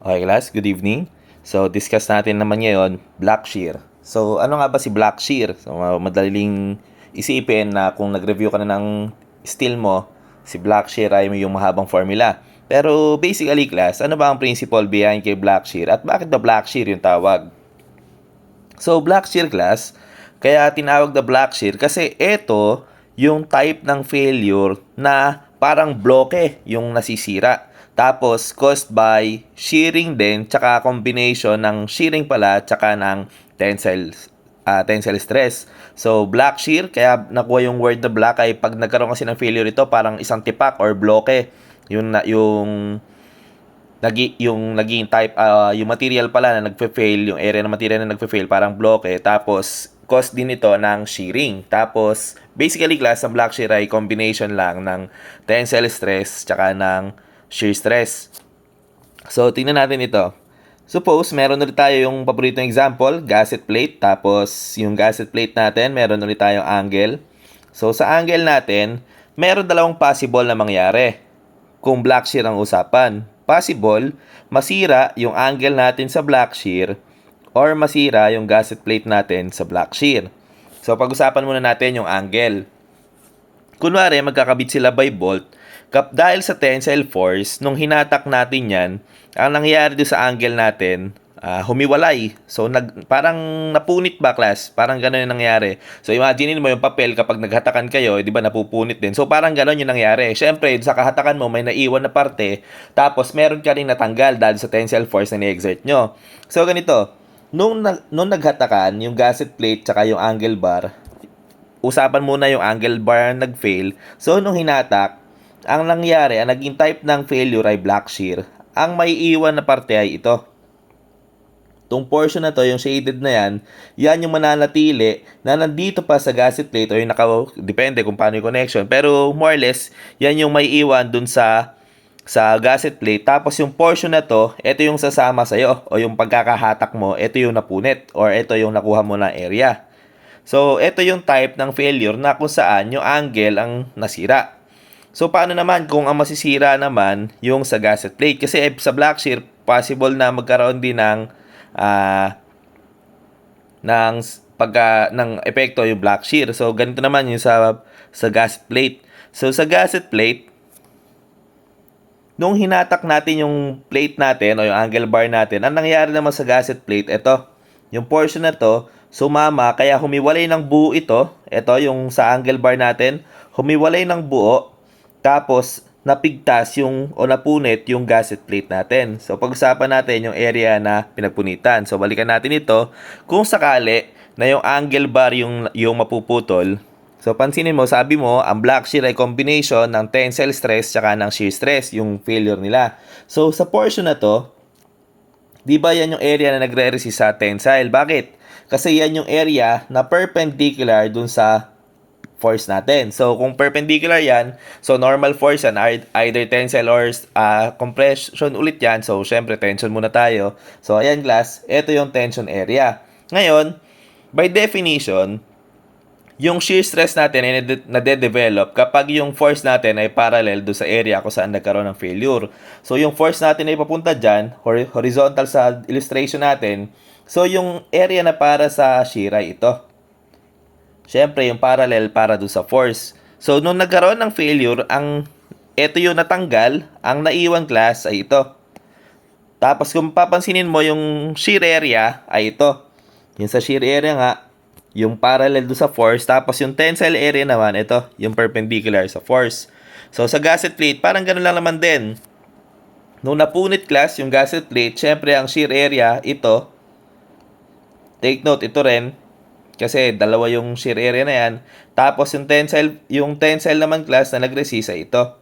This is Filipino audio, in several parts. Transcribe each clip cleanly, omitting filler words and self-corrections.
Okay class, good evening. So discuss natin naman ngayon, black shear. So ano nga ba si black shear? So madaling isipin na kung nag-review ka na ng steel mo, si black shear ay yung mahabang formula. Pero basically class, ano ba ang principle behind kay black shear at bakit ba black shear yung tawag? So black shear class, kaya tinawag na black shear kasi ito yung type ng failure na parang bloke yung nasisira. Tapos caused by shearing din, tsaka combination ng shearing pala, tsaka ng tensile stress. So black shear, kaya nakuha yung word na black ay pag nagkaroon kasi ng failure ito, parang isang tipak or bloke. Yung naging type, yung material pala na nagfe-fail, yung area ng material na nagfe-fail parang bloke, tapos cause din ito ng shearing. Tapos basically class, ang black shear ay combination lang ng tensile stress tsaka ng shear stress. So tingnan natin ito. Suppose meron ulit tayo yung paboritong example, gusset plate. Tapos yung gusset plate natin, meron ulit tayong angle. So sa angle natin, meron dalawang possible na mangyari kung black shear ang usapan. Possible, masira yung angle natin sa black shear or masira yung gusset plate natin sa black shear. So pag-usapan muna natin yung angle. Kunwari, magkakabit sila by bolt. Dahil sa tensile force, nung hinatak natin yan, ang nangyayari doon sa angle natin, humiwalay. So, parang napunit ba, class? Parang gano'n yung nangyari. So, imagine mo yung papel kapag naghatakan kayo, di ba, napupunit din. So, parang gano'n yung nangyari. Siyempre, sa kahatakan mo, may naiwan na parte, tapos meron ka rin natanggal dahil sa tensile force na ni-exert nyo. So, ganito, nung naghatakan, yung gusset plate tsaka yung angle bar, usapan muna yung angle bar nag-fail. So, nung hinatak, ang nangyari, ang naging type ng failure ay black shear. Ang may iwan na parte ay ito. Itong portion na to, yung shaded na yan yung mananatili na nandito pa sa gusset plate o yung depende kung paano yung connection. Pero more or less, yan yung may iwan dun sa gusset plate. Tapos yung portion na to, ito yung sasama sa'yo o yung pagkakahatak mo, ito yung napunit or ito yung nakuha mo na area. So, ito yung type ng failure na kung saan yung angle ang nasira. So, paano naman kung ang masisira naman yung sa gusset plate? Kasi sa black shear, possible na magkaroon din ng epekto yung black shear. So, ganito naman yung sa gusset plate. So, sa gusset plate, nung hinatak natin yung plate natin o yung angle bar natin, ang nangyari naman sa gusset plate, ito, yung portion na to, sumama, kaya humiwalay ng buo ito. Ito, yung sa angle bar natin, humiwalay ng buo, tapos napigtas o napunit yung gusset plate natin. So, pag-usapan natin yung area na pinagpunitan. So, balikan natin ito. Kung sakali na yung angle bar yung mapuputol, so, pansinin mo, sabi mo, ang black shear ay combination ng tensile stress tsaka ng shear stress, yung failure nila. So, sa portion na to, di ba yan yung area na nagre-resist sa tensile? Bakit? Kasi yan yung area na perpendicular dun sa force natin. So, kung perpendicular yan, so normal force yan, either tensile or compression ulit yan. So, syempre, tension muna tayo. So, ayan class, ito yung tension area. Ngayon, by definition, yung shear stress natin ay nade-develop kapag yung force natin ay parallel do sa area kung saan nagkaroon ng failure. So, yung force natin ay papunta dyan, horizontal sa illustration natin. So, yung area na para sa shear ay ito. Siyempre, yung parallel para do sa force. So, nung nagkaroon ng failure, ito yung natanggal, ang naiwan class ay ito. Tapos, kung papansinin mo, yung shear area ay ito. Yung sa shear area nga, yung parallel do sa force, tapos yung tensile area naman, ito, yung perpendicular sa force. So, sa gusset plate, parang ganun lang naman din. Nung napunit class, yung gusset plate, syempre, ang shear area, ito. Take note, ito rin. Kasi dalawa yung shear area na yan. Tapos, yung tensile naman class na nag-resist ay ito.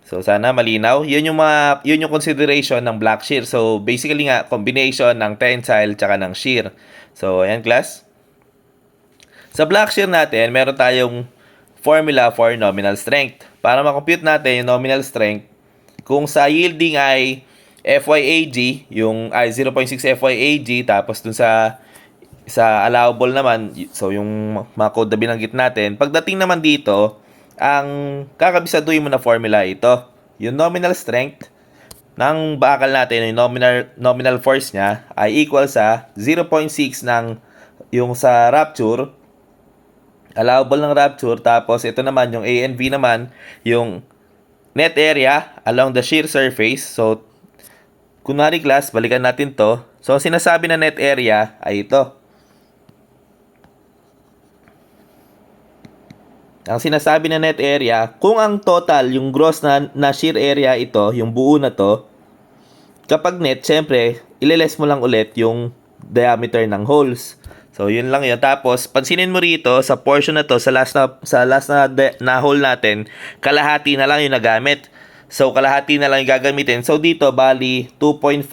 So, sana malinaw. Yun yung consideration ng black shear. So, basically nga, combination ng tensile tsaka ng shear. So, ayan class. Sa black shear natin, meron tayong formula for nominal strength. Para makompute natin yung nominal strength, kung sa yielding ay FYAG, yung 0.6 FYAG, tapos dun sa allowable naman, so yung mga code na binanggit natin, pagdating naman dito, ang kakabisaduhin mo na formula ito. Yung nominal strength ng bakal natin, yung nominal force niya ay equal sa 0.6 ng yung sa rupture, allowable ng rupture, tapos ito naman yung A and B naman, yung net area along the shear surface. So, kunwari class, balikan natin to. So, ang sinasabi na net area ay ito. Ang sinasabi na net area, kung ang total, yung gross na shear area ito, yung buo na to, kapag net, syempre, ililes mo lang ulit yung diameter ng holes. So, yun lang yun. Tapos, pansinin mo rito, sa portion na to, sa last na hole natin, kalahati na lang yung nagamit. So, kalahati na lang yung gagamitin. So, dito, bali, 2.5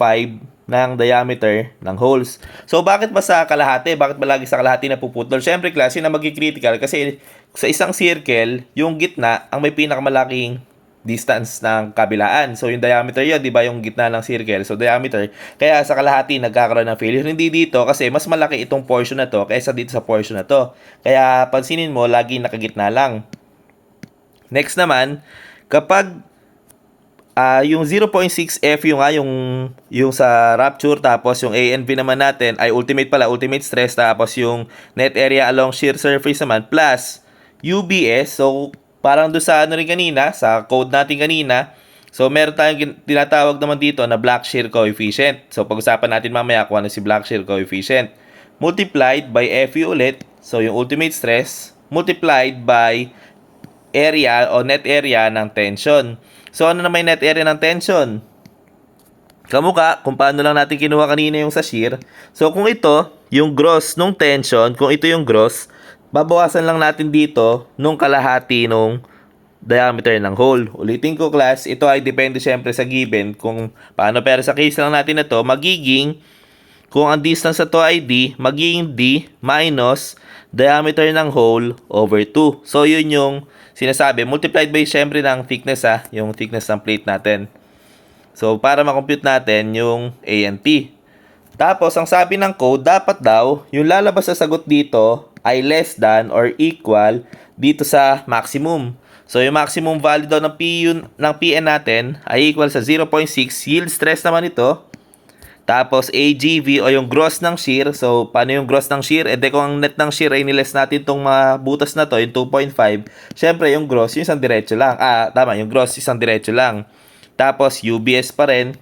ng diameter ng holes. So, bakit ba sa kalahati? Bakit ba lagi sa kalahati na puputol? Syempre, class, yun na mag-critical kasi sa isang circle, yung gitna, ang may pinakamalaking distance ng kabilaan. So, yung diameter yun, di ba, yung gitna ng circle. So, diameter. Kaya sa kalahati, nagkakaroon ng failure. Hindi dito kasi mas malaki itong portion na to kaysa dito sa portion na to. Kaya, pansinin mo, lagi nakagitna lang. Next naman, kapag yung 0.6 F yung sa rupture, tapos yung A and B naman natin ay ultimate stress, tapos yung net area along shear surface naman plus UBS. So, parang doon sa rin kanina, sa code natin kanina, so meron tayong tinatawag naman dito na black shear coefficient. So, pag-usapan natin mamaya kung ano si black shear coefficient. Multiplied by FU ulit, so yung ultimate stress, multiplied by area o net area ng tension. So, ano naman yung net area ng tension? Kamukha, kung paano lang natin kinuha kanina yung sa shear. So, kung ito, yung gross nung tension, kung ito yung gross, babawasan lang natin dito nung kalahati nung diameter ng hole. Ulitin ko class, ito ay depende syempre sa given kung paano, pero sa case lang natin na to, magiging, kung ang distance na to ay D, magiging D minus diameter ng hole over 2. So, yun yung sinasabi, multiplied by syempre ng thickness yung thickness ng plate natin. So, para makompute natin yung A and T. Tapos, ang sabi ng code, dapat daw, yung lalabas sa sagot dito ay less than or equal dito sa maximum. So, yung maximum value daw ng PN natin ay equal sa 0.6. Yield stress naman ito. Tapos, AGV o yung gross ng shear. So, paano yung gross ng shear? Ede kung ang net ng shear ay niles natin itong mga butas na to, yung 2.5. Syempre, yung gross, yung isang diretso lang. Tama, yung gross, isang diretso lang. Tapos, UBS pa rin.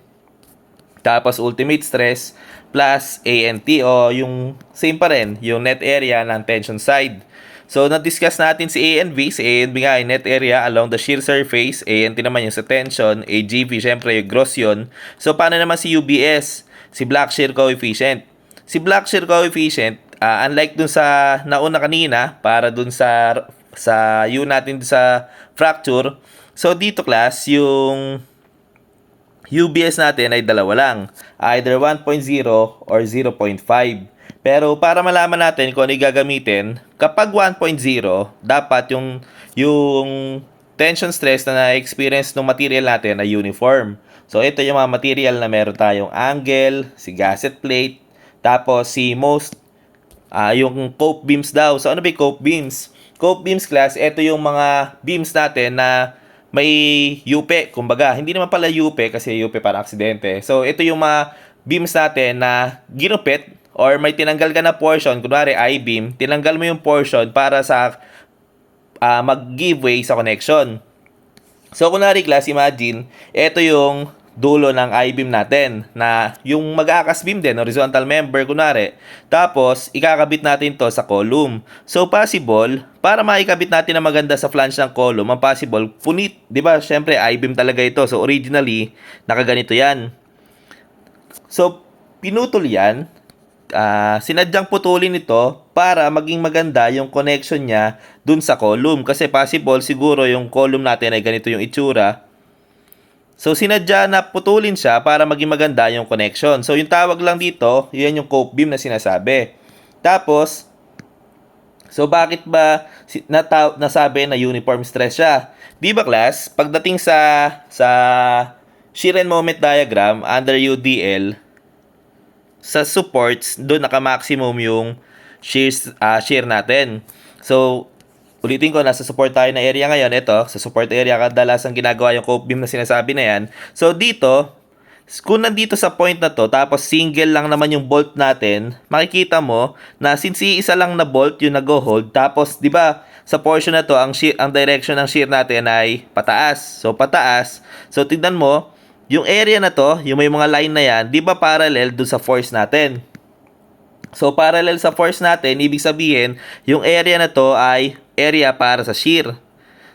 Tapos, ultimate stress plus ANT o yung same pa rin, yung net area ng tension side. So, na-discuss natin si A and B. Si A and B nga ay net area along the shear surface. ANT naman yung sa tension. AGV, syempre, yung gross yun. So, paano naman si UBS? Si black shear coefficient. Si black shear coefficient, unlike dun sa nauna kanina, para dun sa U natin dun sa fracture. So, dito class, yung UBS natin ay dalawa lang. Either 1.0 or 0.5. Pero para malaman natin kung ano yung gagamitin, kapag 1.0, dapat yung tension stress na na-experience ng material natin ay uniform. So, ito yung mga material na meron tayong angle, si gasket plate, tapos si yung cope beams daw. So, ano ba yung cope beams? Cope beams class, ito yung mga beams natin na may yupe, kumbaga. Hindi naman pala yupe kasi yupe para aksidente. So, ito yung mga beams natin na ginupit or may tinanggal ka na portion, kunwari I-beam, tinanggal mo yung portion para sa mag-give way sa connection. So, kunwari class, imagine, ito yung dulo ng I-beam natin na yung mag-aakas beam din, horizontal member, kunwari. Tapos, ikakabit natin to sa column. So, possible, para maikabit natin na maganda sa flange ng column, ang possible, punit. Diba? Siyempre, I-beam talaga ito. So, originally, nakaganito yan. So, pinutol yan. Sinadyang putulin ito para maging maganda yung connection niya dun sa column. Kasi possible siguro yung column natin ay ganito yung itsura. So sinadya na putulin siya para maging maganda yung connection. So yung tawag lang dito, yan yung cope beam na sinasabi. Tapos, so bakit ba nasabi na uniform stress siya? Di ba class, pagdating sa shear and moment diagram under UDL, sa supports, doon naka-maximum yung shear natin. So, ulitin ko, nasa support tayo na area ngayon. Ito, sa support area, kadalasang ginagawa yung cope beam na sinasabi na yan. So, dito, Kung nandito sa point na to, tapos single lang naman yung bolt natin, makikita mo na since isa lang na bolt yung nag-hold, tapos di ba sa portion na to, ang direction ng shear natin ay pataas. So pataas. So tignan mo, yung area na to, yung may mga line na yan, di ba parallel dun sa force natin? So parallel sa force natin, ibig sabihin, yung area na to ay area para sa shear.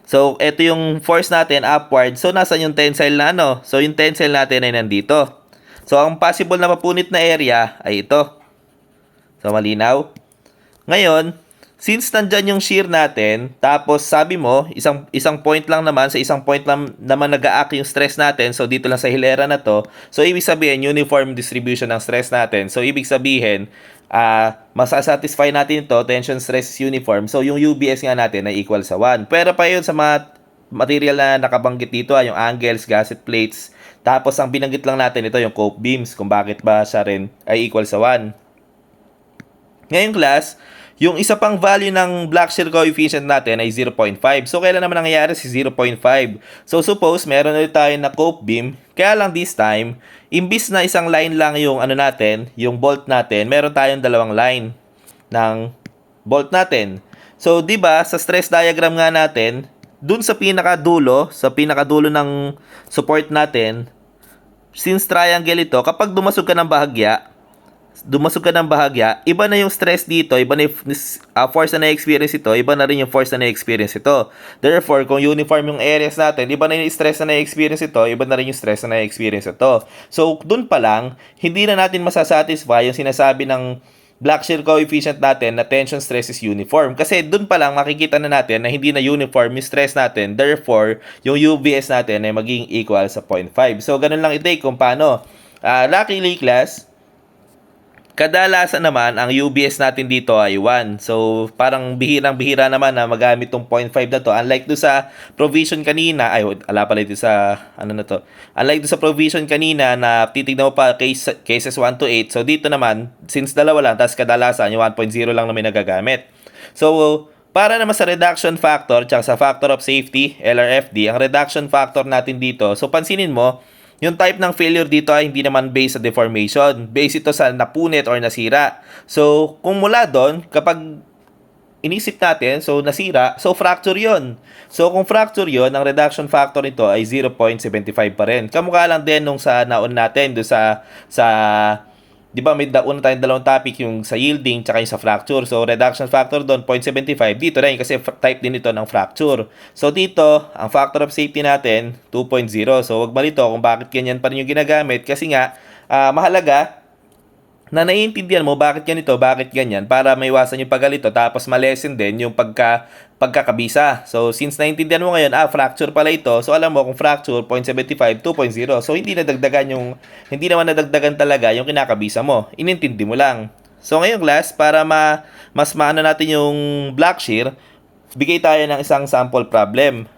So, ito yung force natin upward. So, nasan yung tensile na ano? So, yung tensile natin ay nandito. So, ang possible na mapunit na area ay ito. So, malinaw? Ngayon, since nandyan yung shear natin, tapos sabi mo, isang point lang naman, sa isang point lang naman nag-a-act yung stress natin. So, dito lang sa hilera na to. So, ibig sabihin, uniform distribution ng stress natin. So, ibig sabihin, masasatisfy natin ito, tension stress is uniform. So, yung UBS nga natin ay equal sa 1. Pero pa yun sa mga material na nakabanggit dito, yung angles, gasket plates. Tapos, ang binanggit lang natin ito, yung cope beams, kung bakit ba siya rin ay equal sa 1. Ngayong class, yung isa pang value ng black shear coefficient natin ay 0.5. So, kailan naman nangyayari si 0.5? So, suppose meron ulit tayo na cope beam. Kaya lang this time, imbis na isang line lang yung ano natin, yung bolt natin, meron tayong dalawang line ng bolt natin. So, di ba sa stress diagram nga natin, dun sa pinakadulo ng support natin, since triangle ito, kapag dumasog ka ng bahagya, iba na yung stress dito, iba na yung force na na-experience ito, iba na rin yung force na na-experience ito. Therefore, kung uniform yung areas natin, iba na yung stress na na-experience ito, iba na rin yung stress na na-experience ito. So, dun pa lang, hindi na natin masasatisfy yung sinasabi ng black shear coefficient natin na tension stress is uniform. Kasi dun pa lang makikita na natin na hindi na uniform yung stress natin. Therefore, yung UBS natin ay magiging equal sa 0.5. So, ganun lang i-take kung paano. Luckily, class, kadalasan naman, ang UBS natin dito ay 1. So, parang bihirang-bihira naman na magamit tong 0.5 na to. Unlike do sa provision kanina, pala dito sa, Unlike do sa provision kanina na titignan mo pa cases 1 to 8. So, dito naman, since dalawa lang, tas kadalasan, yung 1.0 lang naman nagagamit. So, para naman sa reduction factor, tsaka sa factor of safety, LRFD, ang reduction factor natin dito, so pansinin mo, yung type ng failure dito ay hindi naman based sa deformation. Based ito sa napunit or nasira. So, kung mula doon, kapag inisip natin, so nasira, so fracture yon. So, kung fracture yon, ang reduction factor nito ay 0.75 pa rin. Kamukha lang din nung sa naon natin, doon sa di ba may una tayong dalawang topic, yung sa yielding tsaka yung sa fracture. So, reduction factor doon, 0.75. Dito rin kasi type din ito ng fracture. So, dito, ang factor of safety natin, 2.0. So, wag malito kung bakit ganyan pa rin yung ginagamit. Kasi nga, mahalaga na naiintindihan mo bakit ganito, bakit ganyan, para maiwasan yung paggalito, tapos malesen din yung pagkakabisa. So, since naiintindihan mo ngayon, fracture pala ito, so alam mo kung fracture, 0.75, 2.0. So, hindi naman nadagdagan talaga yung kinakabisa mo. Inintindi mo lang. So, ngayong class, para mas maano natin yung black shear, bigay tayo ng isang sample problem.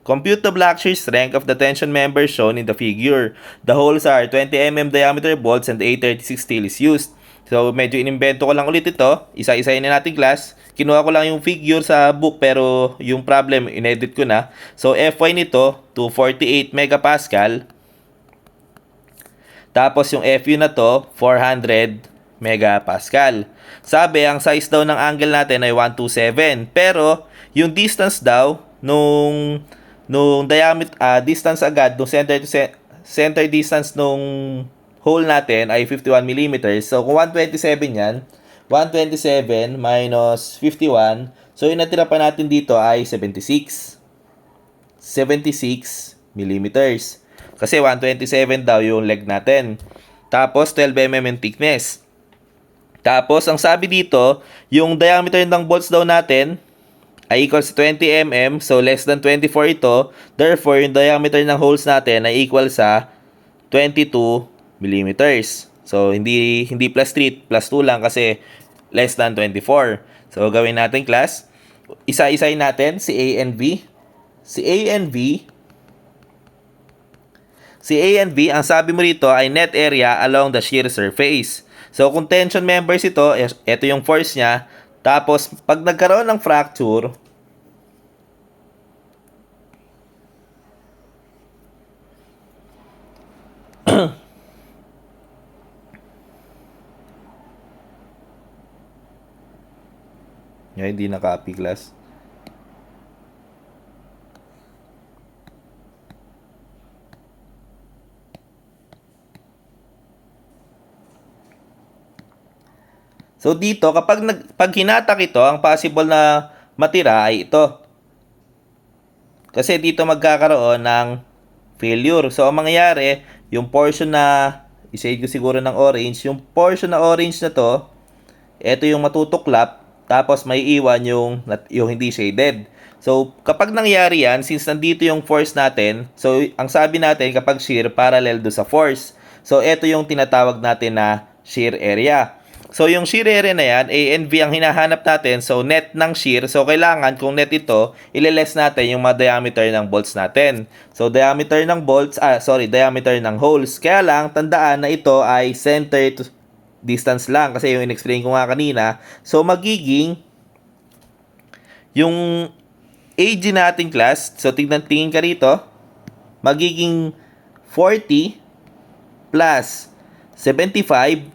Compute the black shear strength of the tension member shown in the figure. The holes are 20 mm diameter bolts and A36 steel is used. So, medyo inimbento ko lang ulit ito. Isa-isayin na natin class. Kinuha ko lang yung figure sa book pero yung problem, inedit ko na. So, Fy nito, 248 megapascal. Tapos yung Fu na to, 400 megapascal. Sabi, ang size daw ng angle natin ay 127. Pero, yung distance daw, nung distance agad, nung center distance nung hole natin ay 51 mm. So, kung 127 yan, 127 minus 51, so yung natira pa natin dito ay 76 mm. Kasi 127 daw yung leg natin. Tapos, 12 mm in thickness. Tapos, ang sabi dito, yung diameter ng bolts daw natin ay equal sa 20 mm, so less than 24 ito. Therefore, yung diameter ng holes natin ay equal sa 22 mm. So, hindi plus 3, plus 2 lang kasi less than 24. So, gawin natin class. Isa-isayin natin si A and B. Si A and B, ang sabi mo dito ay net area along the shear surface. So, kung tension members ito yung force niya. Tapos, pag nagkaroon ng fracture, Ngayon, hindi na-copy class. So dito, pag hinatak ito, ang possible na matira ay ito. Kasi dito magkakaroon ng failure. So ang mangyayari, yung portion na, i-shade ko siguro ng orange, yung portion na orange na to, ito yung matutuklap, tapos may iwan yung hindi shaded. So kapag nangyari yan, since nandito yung force natin, so ang sabi natin kapag shear, parallel do sa force. So ito yung tinatawag natin na shear area. So yung shear area na yan, A and V ang hinahanap natin. So net ng shear. So kailangan kung net ito, ileless natin yung mga diameter ng bolts natin. So diameter ng bolts, diameter ng holes. Kaya lang, tandaan na ito ay center to distance lang. Kasi yung in-explain ko nga kanina. So magiging yung AG nating class, so tingin ka rito, magiging 40 plus 75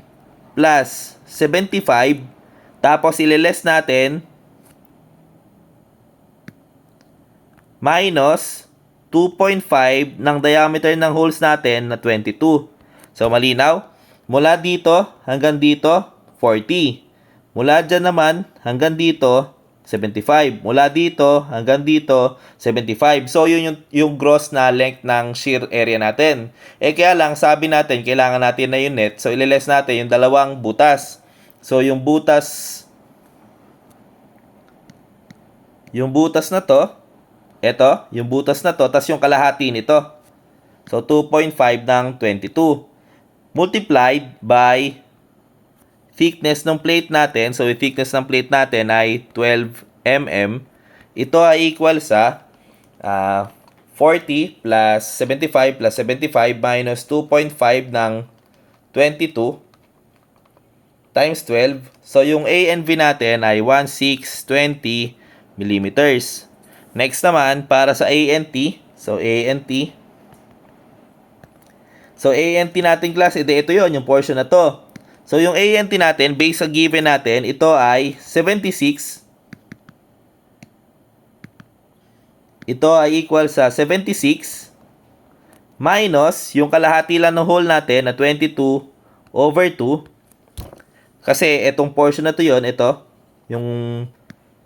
plus 75, tapos ileless natin minus 2.5 ng diameter ng holes natin na 22. So malinaw? Mula dito hanggang dito, 40. Mula dyan naman hanggang dito, 75. Mula dito hanggang dito, 75. So yun yung gross na length ng shear area natin. Kaya lang sabi natin kailangan natin na yung net. So ililess natin yung dalawang butas. So yung butas na to, yung butas na to, tas yung kalahati nito. So 2.5 ng 22 multiplied by thickness ng plate natin. So, yung thickness ng plate natin ay 12 mm. Ito ay equal sa 40 plus 75 plus 75 minus 2.5 ng 22 times 12. So, yung A and V natin ay 1620 millimeters. Next naman, para sa A and T. So, A and T. So, A and T natin class, ito yon yung portion na to. So, yung A and T natin, based sa given natin, ito ay 76. Ito ay equal sa 76 minus yung kalahati lang ng hole natin na 22 over 2. Kasi itong portion na to yon, ito, yung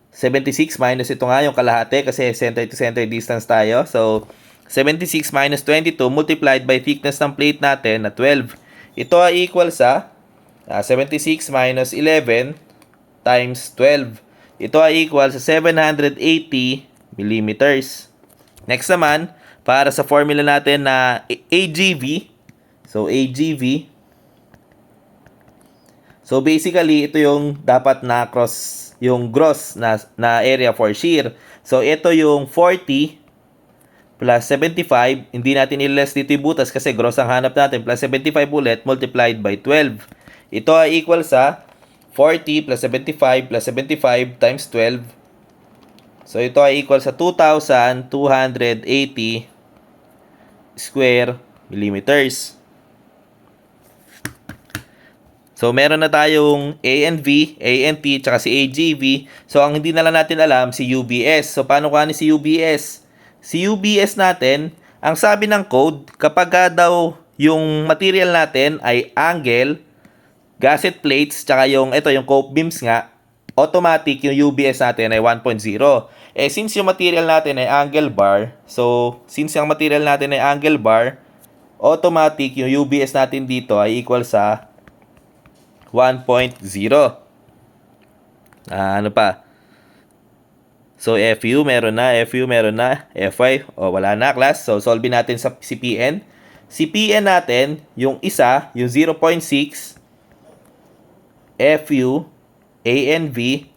76 minus ito nga yung kalahati kasi center to center distance tayo. So, 76 minus 22 multiplied by thickness ng plate natin na 12. Ito ay equal sa 76 minus 11 times 12. Ito ay equal sa 780 millimeters. Next naman, para sa formula natin na AGV. So, AGV. So, basically, ito yung dapat na yung gross na area for shear. So, ito yung 40 plus 75. Hindi natin i-less dito yung butas kasi gross ang hanap natin. Plus 75 ulit multiplied by 12. Ito ay equal sa 40 plus 75 plus 75 times 12. So, ito ay equal sa 2,280 square millimeters. So, meron na tayong A and V, A and T, tsaka si AGV. So, ang hindi na lang natin alam, si UBS. So, paano kuhanin si UBS? Si UBS natin, ang sabi ng code, kapag daw yung material natin ay angle, gasket plates, tsaka yung cope beams nga, automatic yung UBS natin ay 1.0. Since yung material natin ay angle bar, so, since yung material natin ay angle bar, automatic yung UBS natin dito ay equal sa 1.0. Ano pa? So, FU meron na, FY, wala na class. So, solve natin sa CPN. CPN natin, yung isa, yung 0.6, FU, ANV,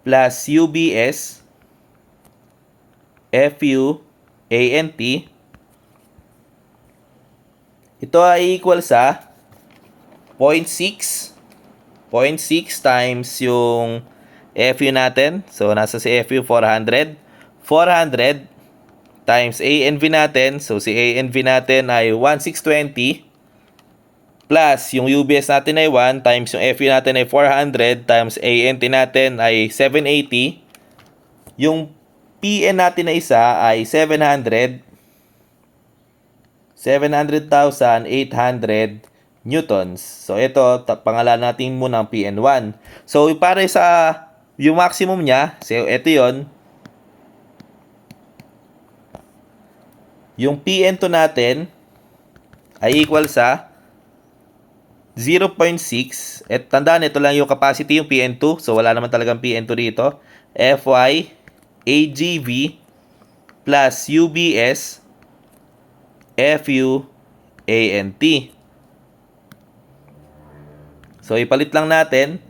plus UBS, FU, ANT. Ito ay equal sa 0.6 times yung FU natin. So, nasa si FU 400. 400 times ANV natin. So, si ANV natin ay 1620 plus yung UBS natin ay 1 times yung FU natin ay 400 times ANT natin ay 780. Yung PN natin na isa ay 700,800 newtons. So ito, pangalan natin muna ang PN1. So para sa yung maximum niya, so ito yon. Yung PN2 natin ay equal sa 0.6. At tandaan, ito lang yung capacity, yung PN2. So wala naman talagang PN2 dito. Fy AGV plus UBS FU ANT. So ipalit lang natin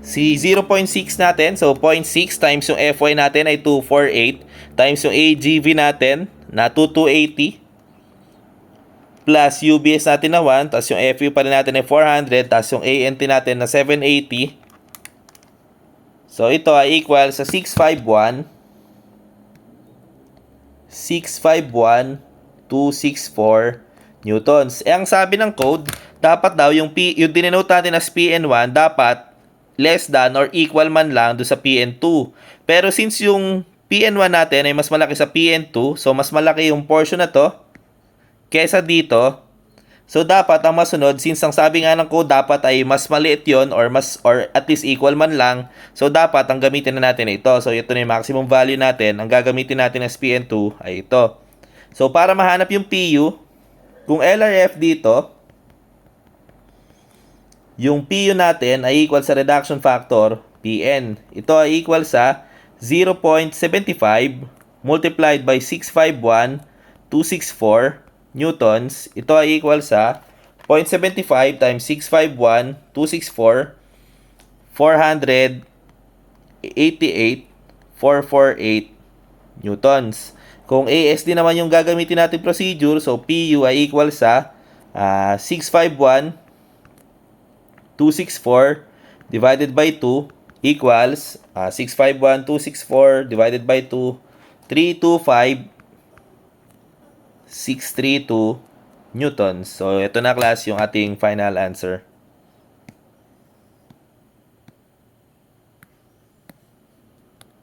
si 0.6 natin. So 0.6 times yung Fy natin ay 248 times yung AGV natin na 2280 plus UBS natin na 1, tapos yung FU pa rin natin ay 400, tapos yung ANT natin na 780. So ito ay equal sa 651,264 newtons. Ang sabi ng code, dapat daw yung dinenote natin as PN1 dapat less than or equal man lang do sa PN2. Pero since yung PN1 natin ay mas malaki sa PN2, so mas malaki yung portion na to kesa dito. So dapat ang masunod, since ang sabi nga ng code dapat ay mas maliit yon or at least equal man lang, so dapat ang gamitin na natin ito. So ito na yung maximum value natin. Ang gagamitin natin as PN2 ay ito. So para mahanap yung PU, kung LRF dito, yung PU natin ay equal sa reduction factor PN. Ito ay equal sa 0.75 multiplied by 651,264 newtons. Ito ay equal sa 0.75 times 651,264, 488,448 newtons. Kung ASD naman yung gagamitin natin procedure, so PU ay equal sa 651,264 divided by 2 equals 651,264 divided by 2, 325,632 newtons. So ito na class yung ating final answer.